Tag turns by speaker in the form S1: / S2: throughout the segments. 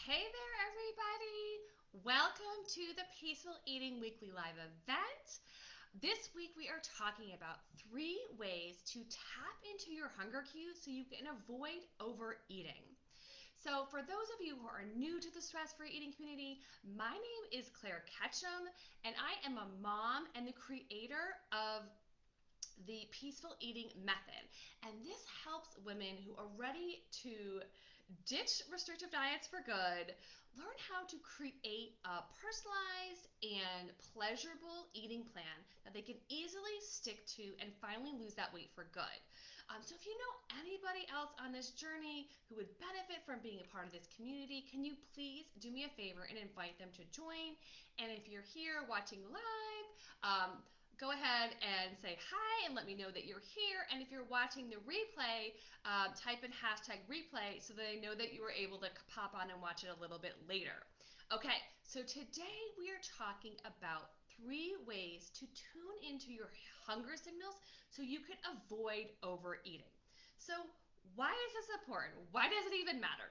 S1: Hey there, everybody! Welcome to the Peaceful Eating Weekly Live event. This week we are talking about 3 ways to tap into your hunger cues so you can avoid overeating. So, for those of you who are new to the stress free eating community, my name is Claire Ketchum, and I am a mom and the creator of the peaceful eating method. And this helps women who are ready to ditch restrictive diets for good, learn how to create a personalized and pleasurable eating plan that they can easily stick to and finally lose that weight for good. So if you know anybody else on this journey who would benefit from being a part of this community, can you please do me a favor and invite them to join? And if you're here watching live, go ahead and say hi and let me know that you're here. And if you're watching the replay, type in hashtag replay so that I know that you were able to pop on and watch it a little bit later. Okay, so today we are talking about 3 ways to tune into your hunger signals so you can avoid overeating. So, why is this important? Why does it even matter?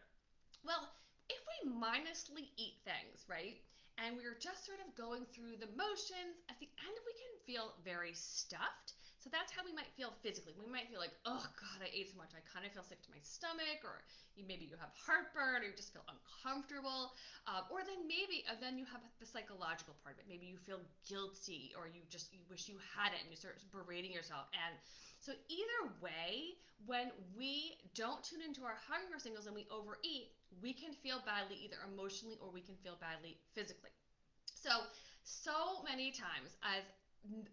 S1: Well, if we mindlessly eat things, right, and we're just sort of going through the motions, at the end we can feel very stuffed. So that's how we might feel physically. We might feel like, oh God, I ate so much. I kind of feel sick to my stomach, or maybe you have heartburn, or you just feel uncomfortable, or then you have the psychological part of it. Maybe you feel guilty, or you wish you hadn't, and you start berating yourself. And so either way, when we don't tune into our hunger signals and we overeat, we can feel badly either emotionally or we can feel badly physically. So many times, as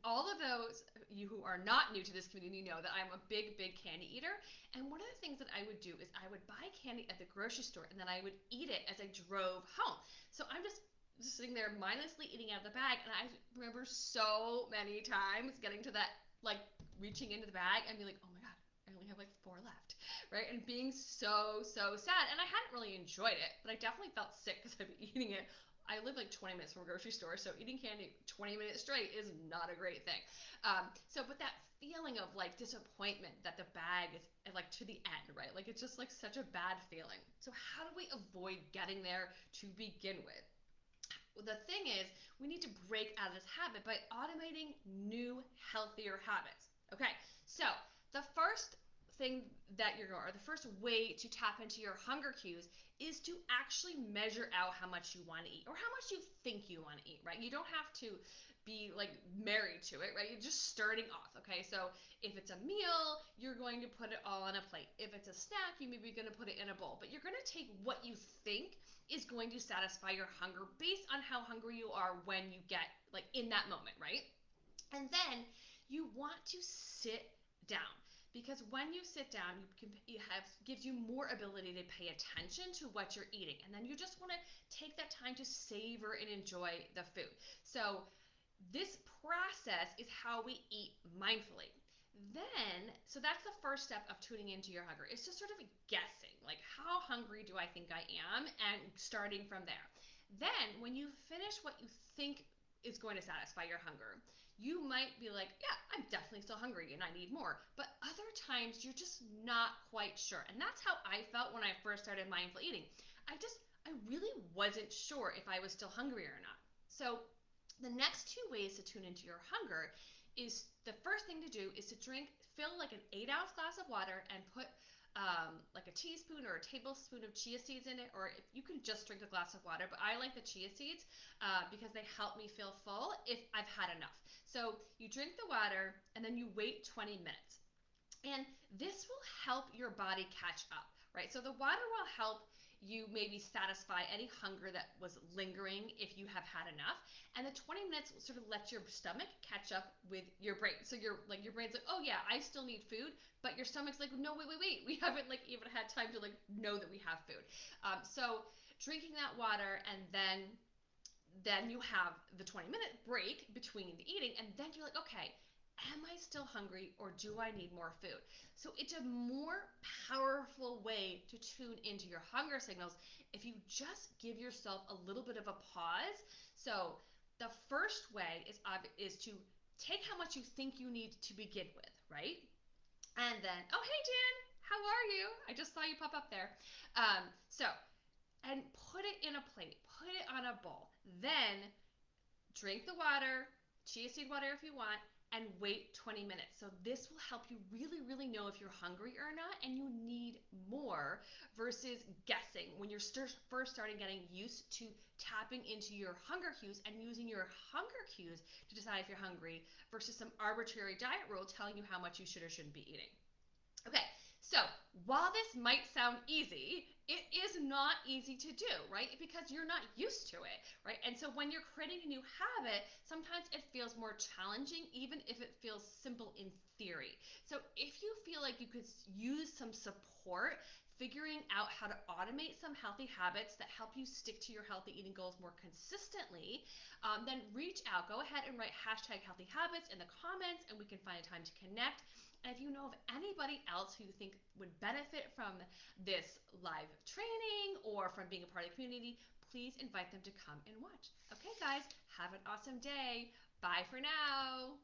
S1: all of those you who are not new to this community know that I'm a big candy eater. And one of the things that I would do is I would buy candy at the grocery store and then I would eat it as I drove home. So I'm just sitting there mindlessly eating out of the bag. And I remember so many times getting to that, like reaching into the bag and be like, oh my God, I only have like 4 left, right? And being so sad. And I hadn't really enjoyed it, but I definitely felt sick because I'd been eating it. I live like 20 minutes from a grocery store, so eating candy 20 minutes straight is not a great thing. But that feeling of like disappointment that the bag is like to the end, right? Like it's just like such a bad feeling. So how do we avoid getting there to begin with? The thing is, we need to break out of this habit by automating new, healthier habits. Okay, so the first thing that you're going, or the first way to tap into your hunger cues is to actually measure out how much you want to eat or how much you think you want to eat, right? You don't have to be like married to it, right? You're just starting off, okay? So if it's a meal, you're going to put it all on a plate. If it's a snack, you may be going to put it in a bowl, but you're going to take what you think is going to satisfy your hunger based on how hungry you are when you get like in that moment, right? And then you want to sit down because when you sit down, you have gives you more ability to pay attention to what you're eating, and then you just want to take that time to savor and enjoy the food. So this process is how we eat mindfully. So that's the first step of tuning into your hunger. It's just sort of guessing, like how hungry do I think I am, and starting from there. Then, when you finish what you think is going to satisfy your hunger, you might be like, yeah, I'm definitely still hungry and I need more. But other times, you're just not quite sure. And that's how I felt when I first started mindful eating. I really wasn't sure if I was still hungry or not. So, the next 2 ways to tune into your hunger is the first thing to do is to fill like an 8-ounce glass of water and put like a teaspoon or a tablespoon of chia seeds in it, or if you can just drink a glass of water. But I like the chia seeds because they help me feel full if I've had enough. So you drink the water and then you wait 20 minutes. And this will help your body catch up, right? So the water will help you maybe satisfy any hunger that was lingering if you have had enough. And the 20 minutes will sort of let your stomach catch up with your brain. So your brain's like, oh yeah, I still need food, but your stomach's like, no, wait, we haven't like even had time to like know that we have food. So drinking that water and then you have the 20-minute break between the eating, and then you're like, okay, am I still hungry or do I need more food? So it's a more powerful way to tune into your hunger signals if you just give yourself a little bit of a pause. So the first way is to take how much you think you need to begin with, right? And then, oh, hey, Jan, how are you? I just saw you pop up there. So and put it a plate, put it on a bowl, then drink the water, chia seed water if you want, and wait 20 minutes. So this will help you really, really know if you're hungry or not and you need more versus guessing when you're first starting getting used to tapping into your hunger cues and using your hunger cues to decide if you're hungry versus some arbitrary diet rule telling you how much you should or shouldn't be eating. Okay, so while this might sound easy, it is not easy to do, right? Because you're not used to it, right? And so when you're creating a new habit, sometimes it feels more challenging, even if it feels simple in theory. So if you feel like you could use some support figuring out how to automate some healthy habits that help you stick to your healthy eating goals more consistently, then reach out. Go ahead and write hashtag healthy habits in the comments and we can find a time to connect. And if you know of anybody else who you think would benefit from this live training or from being a part of the community, please invite them to come and watch. Okay, guys, have an awesome day. Bye for now.